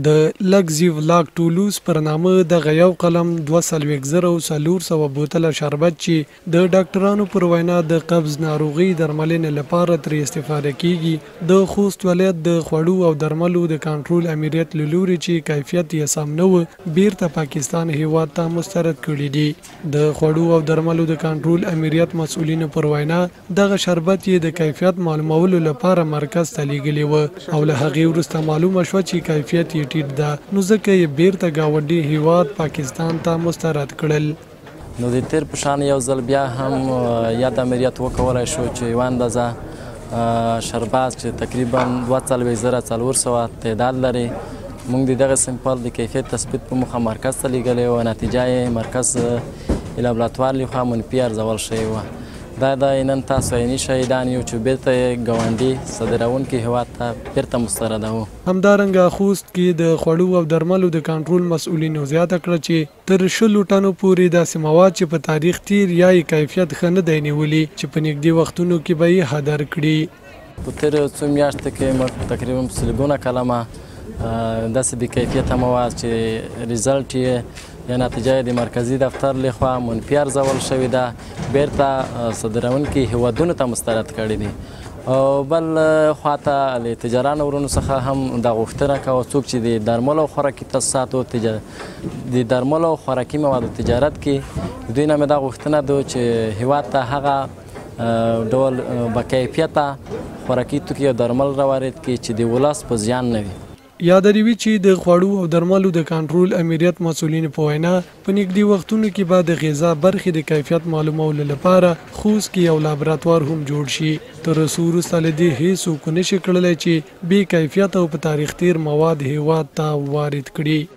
د لګزی ولاګ ټولوز پر نامه د غیاو قلم 2,400 بوتله شربت چې د ډاکټرانو پر وینا د قبض ناروغي درملنې لپاره تر استفاده کیږي د خوست ولایت د خوړو او درملو د کنټرول امریت لوري چې کیفیت یې سم نه و بیرته پاکستان هیواد ته مسترد کړي دي د خوړو او درملو د کنټرول امریت مسؤلینو پر وینا دغه شربت یې د کیفیت معلومولو لپاره مرکز ته لیږلی و او له هغې وروسته معلومه شوه چې کیفیت ټیټ ده نو ځکه یې بیرته ګاونډي هیواد پاکستان ته مسترد کړل نو د تیر په شان یو ځل بیا هم یاد امریت وکولای شو چې یوه اندازه شربات چې تقریبا 42,400 تعداد لري موږ د دغه سمپل د کیفیت تثبیت په موخه مرکز ته لیږلی وه نتیجه یې مرکز لابراتوار لخوا منفي ارزول شوې وه دا نن تاسو عیني شهیدان یو چې بیرته یې ګاونډي صادروونکي هیواد ته بیرته مستردوو همدارنګه خوست کې د خوړو او درملو د کنټرول مسؤلینو زیاته کړه چې تر 100 ټنو پورې داسې مواد چې په تاریخ تیر یا یې کیفیت ښه نه دی نیولي چې په نږدې وختونو کې به یې هدر کړي په تېرو څو میاشتو کې موږ تقریبا سلګونه کلمه داسې بې کیفیته مواد چې ریزلټ یې یا نتیجه د مرکزی دفتر لخوا منفي ارزول شوې ده بیرته صادروونکي هیوادونو ته مسترد کړي دي او بل خواته له تجارانو ورونو څخه هم دا غوښتنه کوه څوک چې د درملو او خوراکي تاسیساتو د درملو او خوراکي موادو تجارت کې دوی نه مې دا غوښتنه ده چې هیواد ته هغه ډول باکیفیته خوراکي توکي او درمل راوارد کړي چې د ولس په زیان نه وي یاد لري چې د خوړو او درملو د کنټرول امریت مسؤلین په وینا په نږدې وختونو کې به د غذا برخې د کیفیت معلومولو لپاره خوست کې یو لابراتوار هم جوړ شي تر څو وروسته له دې هیڅوک نشي کړلی چې بې کیفیته او په تاریخ تیر مواد هیواد ته وارد کړي